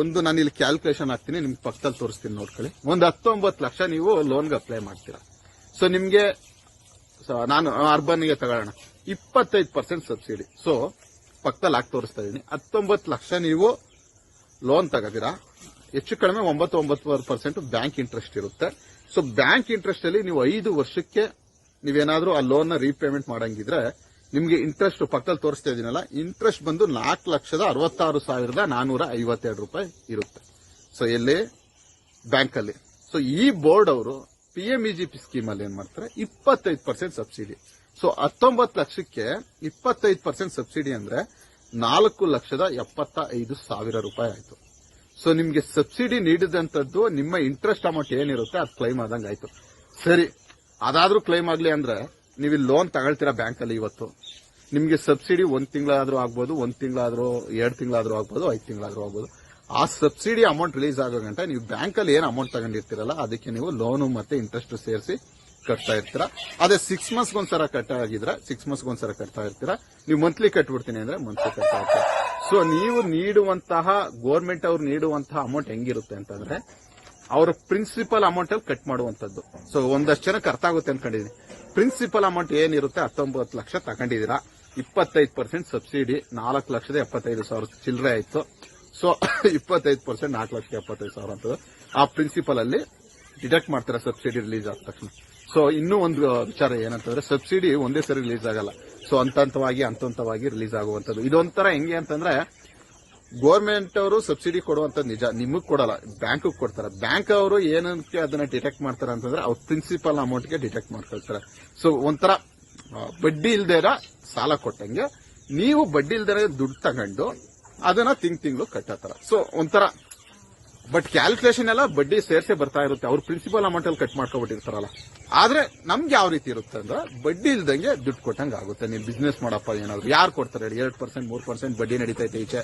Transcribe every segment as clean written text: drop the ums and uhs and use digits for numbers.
ಒಂದು ನಾನು ಇಲ್ಲಿ ಕ್ಯಾಲ್ಕುಲೇಷನ್ ಹಾಕ್ತೀನಿ, ನಿಮ್ಗೆ ಪಕ್ಕದಲ್ಲಿ ತೋರಿಸ್ತೀನಿ ನೋಡ್ಕೊಳ್ಳಿ. ಒಂದು 19 ಲಕ್ಷ ನೀವು ಲೋನ್ಗೆ ಅಪ್ಲೈ ಮಾಡ್ತೀರಾ. ಸೊ ನಿಮ್ಗೆ ನಾನು ಅರ್ಬನ್ಗೆ ತಗೊಳ್ಳೋಣ, 25% ಸಬ್ಸಿಡಿ. ಸೊ ಪಕ್ಕದಲ್ಲಿ ಹಾಕಿ ತೋರಿಸ್ತಾ ಇದೀನಿ. 19 ಲಕ್ಷ ನೀವು ಲೋನ್ ತಗೋತೀರಾ, ಹೆಚ್ಚು ಕಡಿಮೆ 9% ಬ್ಯಾಂಕ್ ಇಂಟ್ರೆಸ್ಟ್ ಇರುತ್ತೆ. ಸೊ ಬ್ಯಾಂಕ್ ಇಂಟ್ರೆಸ್ಟ್ ಅಲ್ಲಿ ನೀವು 5 ವರ್ಷಕ್ಕೆ ನೀವೇನಾದ್ರೂ ಆ ಲೋನ್ ನ ರೀಪೇಮೆಂಟ್ ಮಾಡಂಗಿದ್ರೆ ನಿಮ್ಗೆ ಇಂಟ್ರೆಸ್ಟ್ ಪಕ್ಕದಲ್ಲಿ ತೋರಿಸ್ತಾ ಇದೀನಲ್ಲ, ಇಂಟ್ರೆಸ್ಟ್ ಬಂದು 4,66,452 ರೂಪಾಯಿ ಇರುತ್ತೆ. ಸೊ ಎಲ್ಲಿ ಬ್ಯಾಂಕ್ ಅಲ್ಲಿ. ಸೊ ಈ ಬೋರ್ಡ್ ಅವರು PMEGP ಸ್ಕೀಮ್ ಅಲ್ಲಿ ಏನ್ ಮಾಡ್ತಾರೆ, 25% ಸಬ್ಸಿಡಿ. ಸೊ 19 ಲಕ್ಷಕ್ಕೆ 25% ಸಬ್ಸಿಡಿ ಅಂದ್ರೆ 4,75,000 ರೂಪಾಯಿ ಆಯ್ತು. ಸೊ ನಿಮ್ಗೆ ಸಬ್ಸಿಡಿ ನೀಡಿದಂತದ್ದು ನಿಮ್ಮ ಇಂಟ್ರೆಸ್ಟ್ ಅಮೌಂಟ್ ಏನಿರುತ್ತೆ ಅದು ಕ್ಲೈಮ್ ಆದಂಗೆ ಆಯ್ತು. ಸರಿ, ಅದಾದ್ರೂ ಕ್ಲೈಮ್ ಆಗ್ಲಿ ಅಂದ್ರೆ ನೀವು ಲೋನ್ ತಗೊಳ್ತೀರಾ ಬ್ಯಾಂಕ್ ಅಲ್ಲಿ, ಇವತ್ತು ನಿಮ್ಗೆ ಸಬ್ಸಿಡಿ 1 ತಿಂಗಳಾದ್ರೂ ಆಗ್ಬೋದು, 1 ತಿಂಗಳಾದ್ರೂ 2 ತಿಂಗಳಾದ್ರೂ ಆಗ್ಬೋದು, 5 ತಿಂಗಳಾದ್ರೂ ಆಗ್ಬೋದು. ಆ ಸಬ್ಸಿಡಿ ಅಮೌಂಟ್ ರಿಲೀಸ್ ಆಗೋ ಗಂಟ ನೀವು ಬ್ಯಾಂಕ್ ಅಲ್ಲಿ ಏನ್ ಅಮೌಂಟ್ ತಗೊಂಡಿರ್ತೀರಲ್ಲ ಅದಕ್ಕೆ ನೀವು ಲೋನು ಮತ್ತೆ ಇಂಟ್ರೆಸ್ಟ್ ಸೇರಿಸಿ ಕಟ್ತಾ ಇರ್ತೀರಾ. ಅದೇ 6 ಮಂತ್ಸ್ ಒಂದ್ಸಲ ಕಟ್ಟಾಗಿದ್ರೆ 6 ಮಂತ್ಸ್ ಒಂದ್ಸಲ ಕಟ್ತಾ ಇರ್ತೀರಾ. ನೀವು ಮಂತ್ಲಿ ಕಟ್ಬಿಡ್ತೀನಿ ಅಂದ್ರೆ ಮಂತ್ಲಿ ಕಟ್ತಾ ಇರ್ತೀರಾ. ಸೊ ನೀವು ನೀಡುವಂತಹ ಗೌರ್ಮೆಂಟ್ ಅವ್ರು ನೀಡುವಂತಹ ಅಮೌಂಟ್ ಹೆಂಗಿರುತ್ತೆ ಅಂತಂದ್ರೆ ಅವರ ಪ್ರಿನ್ಸಿಪಲ್ ಅಮೌಂಟ್ ಅಲ್ಲಿ ಕಟ್ ಮಾಡುವಂತದ್ದು. ಸೊ ಒಂದಷ್ಟು ಜನಕ್ಕೆ ಅರ್ಥ ಆಗುತ್ತೆ ಅನ್ಕೊಂಡಿದೀನಿ. ಪ್ರಿನ್ಸಿಪಲ್ ಅಮೌಂಟ್ ಏನಿರುತ್ತೆ 19 ಲಕ್ಷ ತಗೊಂಡಿದ್ದೀರಾ, 25% ಸಬ್ಸಿಡಿ 4,75,000 ಚಿಲ್ಲರೆ ಆಯ್ತು. ಸೊ 25% 4,75,000 ಅಂತ ಆ ಪ್ರಿನ್ಸಿಪಲ್ ಅಲ್ಲಿ ಡಿಡಕ್ಟ್ ಮಾಡ್ತಾರೆ ಸಬ್ಸಿಡಿ ರಿಲೀಸ್ ಆದ ತಕ್ಷಣ. ಸೊ ಇನ್ನೂ ಒಂದು ವಿಚಾರ ಏನಂತಂದ್ರೆ ಸಬ್ಸಿಡಿ ಒಂದೇ ಸರಿ ರಿಲೀಸ್ ಆಗಲ್ಲ. ಸೊ ಹಂತವಾಗಿ ರಿಲೀಸ್ ಆಗುವಂತದ್ದು. ಇದೊಂಥರ ಹೆಂಗೆ ಅಂತಂದ್ರೆ ಗೌರ್ಮೆಂಟ್ ಅವರು ಸಬ್ಸಿಡಿ ಕೊಡುವಂತದ್ದು ನಿಜ, ನಿಮಗ್ ಕೊಡಲ್ಲ, ಬ್ಯಾಂಕ್ ಕೊಡ್ತಾರೆ. ಬ್ಯಾಂಕ್ ಅವರು ಏನಕ್ಕೆ ಅದನ್ನ ಡಿಟೆಕ್ಟ್ ಮಾಡ್ತಾರೆ ಅಂತಂದ್ರೆ ಅವ್ರ ಪ್ರಿನ್ಸಿಪಲ್ ಅಮೌಂಟ್ಗೆ ಡಿಟೆಕ್ಟ್ ಮಾಡ್ಕೊಳ್ತಾರೆ. ಸೊ ಒಂಥರ ಬಡ್ಡಿ ಇಲ್ದೇರ ಸಾಲ ಕೊಟ್ಟಂಗೆ ನೀವು ಬಡ್ಡಿ ಇಲ್ದೇರ ದುಡ್ಡು ತಗೊಂಡು ಅದನ್ನ ತಿಂಗಳು ಕಟ್ಟತ್ತಾರ. ಸೊ ಒಂಥರ ಬಟ್ ಕ್ಯಾಲ್ಕುಲೇಷನ್ ಎಲ್ಲ ಬಡ್ಡಿ ಸೇರ್ಸೆ ಬರ್ತಾ ಇರುತ್ತೆ. ಅವ್ರ ಪ್ರಿನ್ಸಿಪಲ್ ಅಮೌಂಟ್ ಅಲ್ಲಿ ಕಟ್ ಮಾಡ್ಕೊಬಿಟ್ಟಿರ್ತಾರಲ್ಲ. ಆದ್ರೆ ನಮ್ಗೆ ಯಾವ ರೀತಿ ಇರುತ್ತೆ ಅಂದ್ರೆ ಬಡ್ಡಿ ಇಲ್ದಂಗೆ ದುಡ್ಡು ಕೊಟ್ಟಂಗೆ ಆಗುತ್ತೆ. ನೀವು ಬಿಸ್ನೆಸ್ ಮಾಡಪ್ಪ ಏನಾದ್ರು ಯಾರು ಕೊಡ್ತಾರೆ 2%, 3% ಬಡ್ಡಿ ನಡೀತೈತೆ ಈಚೆ.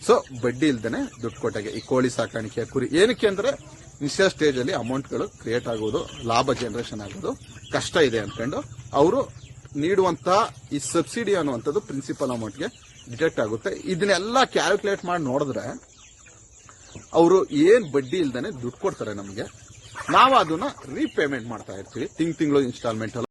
ಸೊ ಬಡ್ಡಿ ಇಲ್ದೇನೆ ದುಡ್ಡು ಕೊಟ್ಟಾಗೆ ಈ ಕೋಳಿ ಸಾಕಾಣಿಕೆ, ಕುರಿ ಏನಕ್ಕೆ ಅಂದ್ರೆ ಇನ್ಷಿಯಲ್ ಸ್ಟೇಜ್ ಅಲ್ಲಿ ಅಮೌಂಟ್ಗಳು ಕ್ರಿಯೇಟ್ ಆಗೋದು, ಲಾಭ ಜನರೇಷನ್ ಆಗೋದು ಕಷ್ಟ ಇದೆ ಅನ್ಕೊಂಡು ಅವರು ನೀಡುವಂತಹ ಈ ಸಬ್ಸಿಡಿ ಅನ್ನುವಂಥದ್ದು ಪ್ರಿನ್ಸಿಪಲ್ ಅಮೌಂಟ್ಗೆ ಡಿಟೆಕ್ಟ್ ಆಗುತ್ತೆ. ಇದನ್ನೆಲ್ಲ ಕ್ಯಾಲ್ಕುಲೇಟ್ ಮಾಡಿ ನೋಡಿದ್ರೆ ಅವರು ಏನ್ ಬಡ್ಡಿ ಇಲ್ದೇನೆ ದುಡ್ಡು ಕೊಡ್ತಾರೆ ನಮಗೆ, ನಾವು ಅದನ್ನ ರೀಪೇಮೆಂಟ್ ಮಾಡ್ತಾ ಇರ್ತೀವಿ ತಿಂಗಳು ಇನ್ಸ್ಟಾಲ್ಮೆಂಟ್.